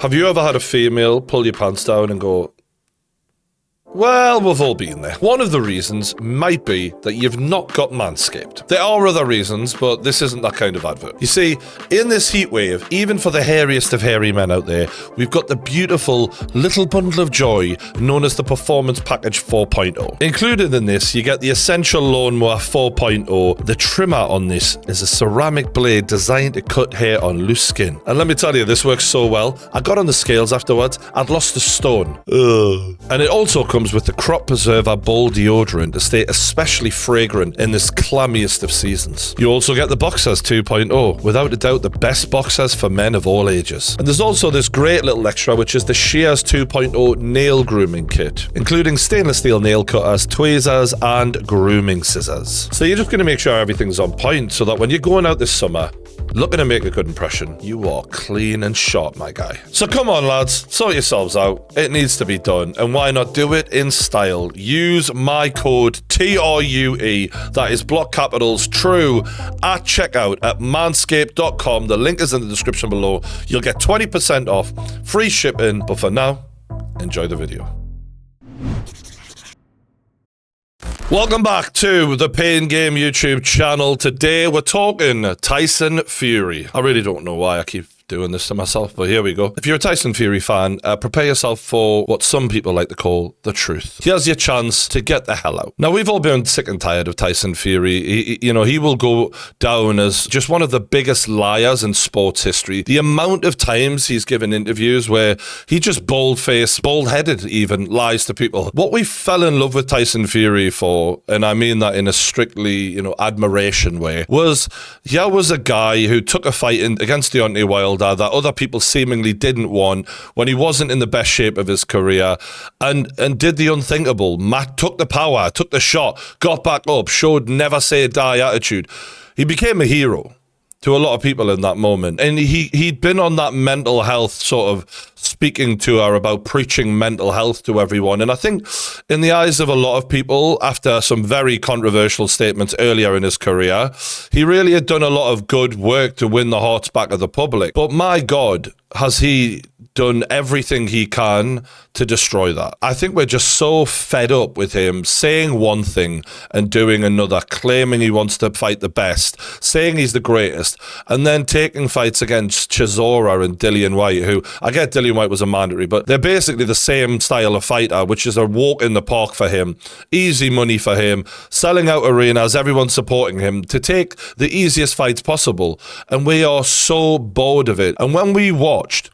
Have you ever had a female pull your pants down and go, well, we've all been there. One of the reasons might be that you've not got Manscaped. There are other reasons, but this isn't that kind of advert. You see, in this heat wave, even for the hairiest of hairy men out there, we've got the beautiful little bundle of joy known as the Performance Package 4.0. Included in this, you get the Essential Lawnmower 4.0. The trimmer on this is a ceramic blade designed to cut hair on loose skin. And let me tell you, this works so well. I got on the scales afterwards. I'd lost a stone. Ugh. And it also comes with the Crop Preserver Ball Deodorant to stay especially fragrant in this clammiest of seasons. You also get the Boxers 2.0, without a doubt the best boxers for men of all ages. And there's also this great little extra, which is the Shears 2.0 Nail Grooming Kit, including stainless steel nail cutters, tweezers, and grooming scissors. So you're just going to make sure everything's on point so that when you're going out this summer, looking to make a good impression, you are clean and sharp, my guy. So come on, lads, sort yourselves out. It needs to be done. And why not do it in style? Use my code TRUE, that is block capitals TRUE, at checkout at manscaped.com. The link is in the description below. You'll get 20% off, free shipping. But for now, enjoy the video. Welcome back to the Pain Game YouTube channel. Today we're talking Tyson Fury. I really don't know why I keep doing this to myself, but here we go. If you're a Tyson Fury fan, prepare yourself for what some people like to call the truth. Here's your chance to get the hell out. Now, we've all been sick and tired of Tyson Fury. He will go down as just one of the biggest liars in sports history. The amount of times he's given interviews where he just bold-faced, bold-headed even, lies to people. What we fell in love with Tyson Fury for, and I mean that in a strictly, admiration way, was a guy who took a fight against Deontay Wilder that other people seemingly didn't want when he wasn't in the best shape of his career, and did the unthinkable. Matt took the power, took the shot, got back up, showed never say die attitude. He became a hero to a lot of people in that moment. And he'd been on that mental health sort of speaking tour about preaching mental health to everyone. And I think in the eyes of a lot of people, after some very controversial statements earlier in his career, he really had done a lot of good work to win the hearts back of the public. But my God, has he done everything he can to destroy that. I think we're just so fed up with him saying one thing and doing another, claiming he wants to fight the best, saying he's the greatest, and then taking fights against Chisora and Dillian White, who, I get Dillian White was a mandatory, but they're basically the same style of fighter, which is a walk in the park for him, easy money for him, selling out arenas, everyone supporting him, to take the easiest fights possible. And we are so bored of it. And when we watched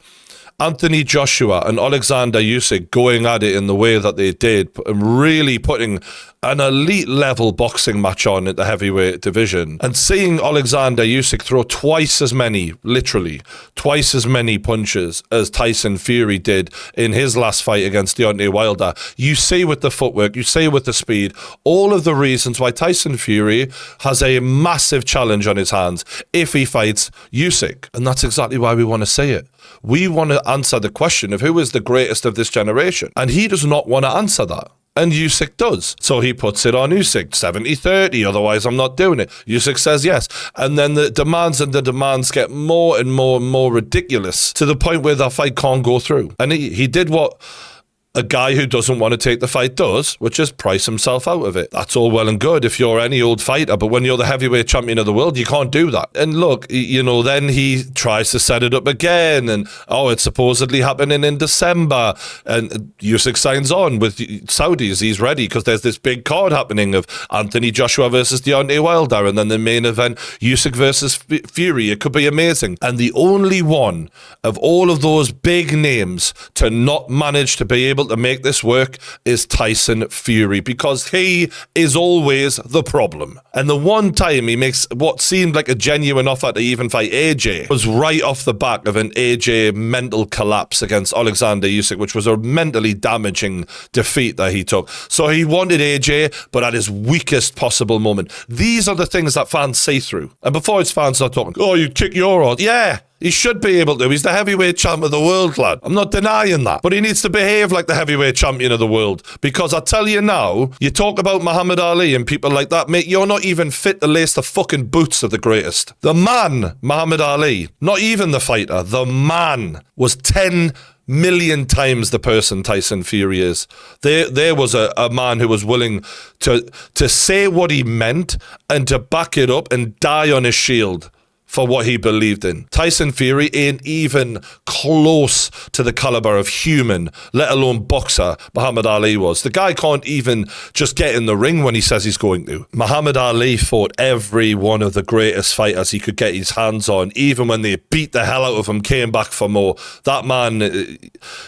Anthony Joshua and Alexander Usyk going at it in the way that they did, and really putting an elite level boxing match on at the heavyweight division, and seeing Alexander Usyk throw literally twice as many punches as Tyson Fury did in his last fight against Deontay Wilder, you see with the footwork, you see with the speed, all of the reasons why Tyson Fury has a massive challenge on his hands if he fights Usyk. And that's exactly why we want to see it. We want to answer the question of who is the greatest of this generation. And he does not want to answer that. And Usyk does. So he puts it on Usyk, 70-30, otherwise I'm not doing it. Usyk says yes. And then the demands get more and more and more ridiculous, to the point where the fight can't go through. And he did what a guy who doesn't want to take the fight does, which is price himself out of it. That's all well and good if you're any old fighter, but when you're the heavyweight champion of the world, you can't do that. And look, then he tries to set it up again, and it's supposedly happening in December, and Usyk signs on with Saudis. He's ready because there's this big card happening of Anthony Joshua versus Deontay Wilder, and then the main event, Usyk versus Fury. It could be amazing. And the only one of all of those big names to not manage to be able to make this work is Tyson Fury, because he is always the problem. And the one time he makes what seemed like a genuine offer to even fight AJ was right off the back of an AJ mental collapse against Alexander Usyk, which was a mentally damaging defeat that he took. So he wanted AJ, but at his weakest possible moment. These are the things that fans see through. And before his fans start talking, you kick your ass. Yeah. He should be able to. He's the heavyweight champ of the world, lad. I'm not denying that. But he needs to behave like the heavyweight champion of the world. Because I tell you now, you talk about Muhammad Ali and people like that, mate, you're not even fit to lace the fucking boots of the greatest. The man, Muhammad Ali, not even the fighter, the man was 10 million times the person Tyson Fury is. There was a man who was willing to say what he meant and to back it up and die on his shield for what he believed in. Tyson Fury ain't even close to the caliber of human, let alone boxer, Muhammad Ali was. The guy can't even just get in the ring when he says he's going to. Muhammad Ali fought every one of the greatest fighters he could get his hands on, even when they beat the hell out of him, came back for more. That man,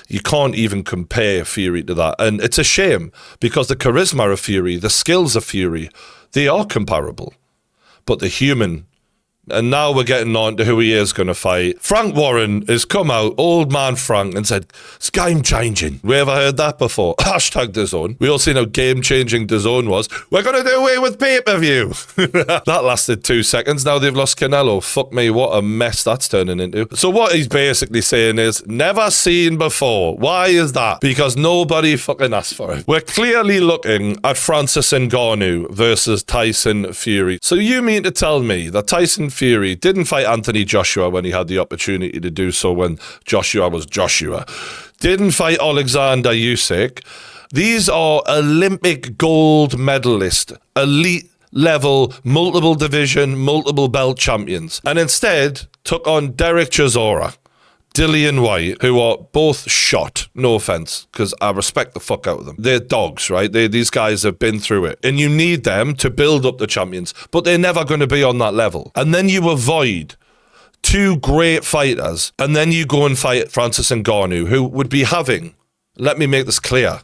you can't even compare Fury to that. And it's a shame, because the charisma of Fury, the skills of Fury, they are comparable. But the human... And now we're getting on to who he is going to fight. Frank Warren has come out, old man Frank, and said, it's game changing. We ever heard that before? Hashtag DAZN. We all seen how game changing DAZN was. We're going to do away with pay-per-view. That lasted 2 seconds. Now they've lost Canelo. Fuck me, what a mess that's turning into. So what he's basically saying is, never seen before. Why is that? Because nobody fucking asked for it. We're clearly looking at Francis Ngannou versus Tyson Fury. So you mean to tell me that Tyson Fury didn't fight Anthony Joshua when he had the opportunity to do so when Joshua was Joshua, didn't fight Alexander Usyk. These are Olympic gold medalist, elite level, multiple division, multiple belt champions, and instead took on Derek Chisora, Dillian White, who are both shot, no offense, because I respect the fuck out of them. They're dogs, right? These guys have been through it. And you need them to build up the champions, but they're never going to be on that level. And then you avoid two great fighters, and then you go and fight Francis Ngannou, who would be having, let me make this clear,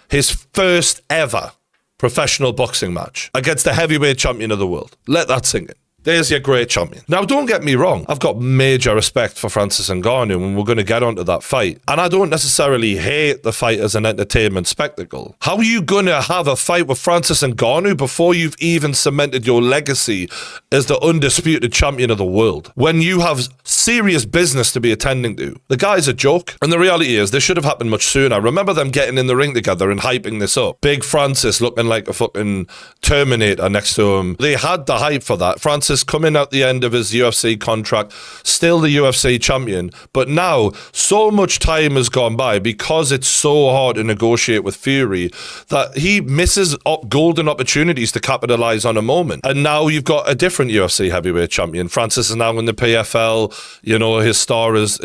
his first ever professional boxing match against the heavyweight champion of the world. Let that sink in. There's your great champion. Now, don't get me wrong. I've got major respect for Francis Ngannou, and we're going to get onto that fight. And I don't necessarily hate the fight as an entertainment spectacle. How are you going to have a fight with Francis Ngannou before you've even cemented your legacy as the undisputed champion of the world, when you have serious business to be attending to? The guy's a joke. And the reality is, this should have happened much sooner. I remember them getting in the ring together and hyping this up. Big Francis looking like a fucking Terminator next to him. They had the hype for that. Francis coming out the end of his UFC contract, still the UFC champion, but now so much time has gone by because it's so hard to negotiate with Fury that he misses golden opportunities to capitalize on a moment. And now you've got a different UFC heavyweight champion. Francis is now in the PFL. You know, his star is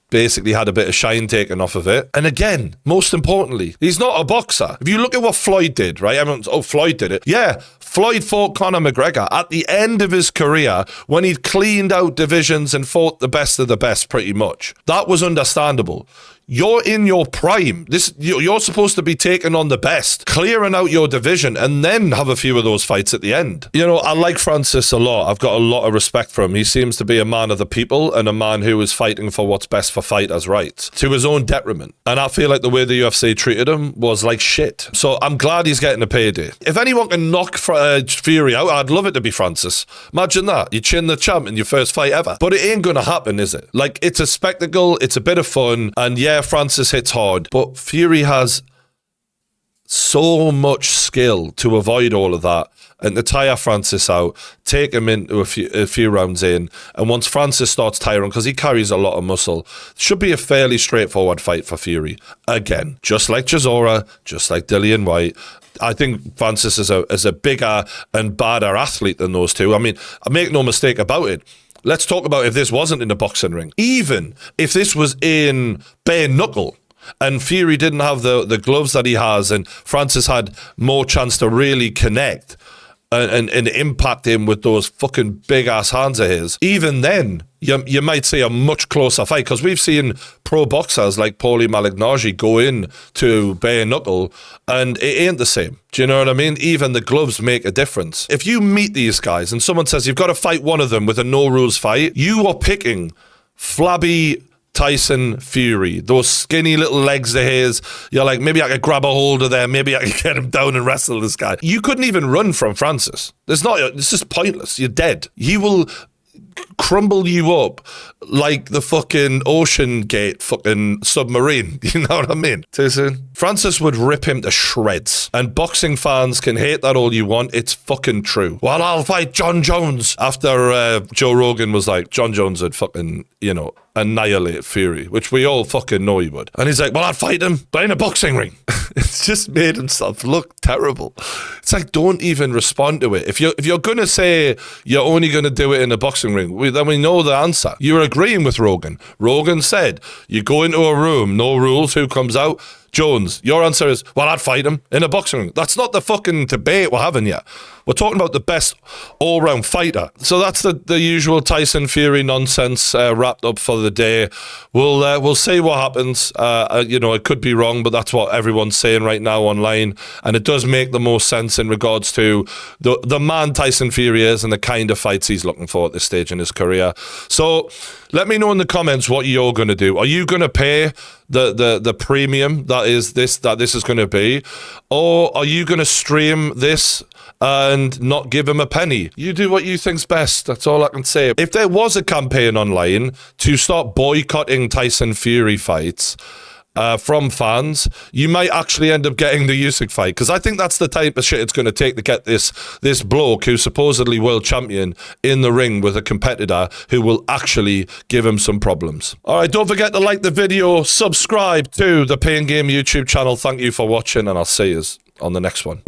basically had a bit of shine taken off of it. And again, most importantly, he's not a boxer. If you look at what Floyd did, right? Floyd did it. Yeah, Floyd fought Conor McGregor at the end of his career when he'd cleaned out divisions and fought the best of the best pretty much. That was understandable. You're in your prime. You're supposed to be taking on the best, clearing out your division, and then have a few of those fights at the end. You know, I like Francis a lot. I've got a lot of respect for him. He seems to be a man of the people and a man who is fighting for what's best for fighters' rights, to his own detriment. And I feel like the way the UFC treated him was like shit. So I'm glad he's getting a payday. If anyone can knock Fury out, I'd love it to be Francis. Imagine that. You chin the champ in your first fight ever. But it ain't going to happen, is it? Like, it's a spectacle. It's a bit of fun. And yeah, Francis hits hard, but Fury has so much skill to avoid all of that and to tire Francis out, take him into a few rounds in, and once Francis starts tiring, because he carries a lot of muscle, should be a fairly straightforward fight for Fury. Again, just like Chisora, just like Dillian White. I think Francis is a bigger and badder athlete than those two. I mean, I make no mistake about it. Let's talk about if this wasn't in a boxing ring. Even if this was in bare knuckle and Fury didn't have the gloves that he has and Francis had more chance to really connect and impact him with those fucking big-ass hands of his, even then, you might see a much closer fight, because we've seen pro boxers like Paulie Malignaggi go in to bare knuckle and it ain't the same. Do you know what I mean? Even the gloves make a difference. If you meet these guys and someone says you've got to fight one of them with a no-rules fight, you are picking flabby Tyson Fury, those skinny little legs of his. You're like, maybe I could grab a hold of them, maybe I could get him down and wrestle this guy. You couldn't even run from Francis. It's just pointless. You're dead. crumble you up like the fucking Ocean Gate fucking submarine. You know what I mean? Too soon? Francis would rip him to shreds. And boxing fans can hate that all you want. It's fucking true. Well, I'll fight John Jones. After Joe Rogan was like, John Jones would fucking, you know, annihilate Fury, which we all fucking know he would. And he's like, well, I'd fight him, but in a boxing ring. It's just made himself look terrible. It's like, don't even respond to it. If you're gonna say you're only gonna do it in a boxing ring, then we know the answer. You're agreeing with Rogan. Rogan said, you go into a room, no rules, who comes out? Jones. Your answer is, well, I'd fight him in a boxing ring. That's not the fucking debate we're having yet. We're talking about the best all-round fighter. So that's the usual Tyson Fury nonsense wrapped up for the day. We'll see what happens. You know, it could be wrong, but that's what everyone's saying right now online, and it does make the most sense in regards to the man Tyson Fury is and the kind of fights he's looking for at this stage in his career. So let me know in the comments what you're going to do. Are you going to pay the premium that this is going to be, or are you going to stream this and not give him a penny? You do what you think's best. That's all I can say. If there was a campaign online to start boycotting Tyson Fury fights from fans, you might actually end up getting the Usyk fight, because I think that's the type of shit it's going to take to get this bloke who's supposedly world champion in the ring with a competitor who will actually give him some problems. All right, don't forget to like the video, subscribe to the Pain Game YouTube channel. Thank you for watching, and I'll see you on the next one.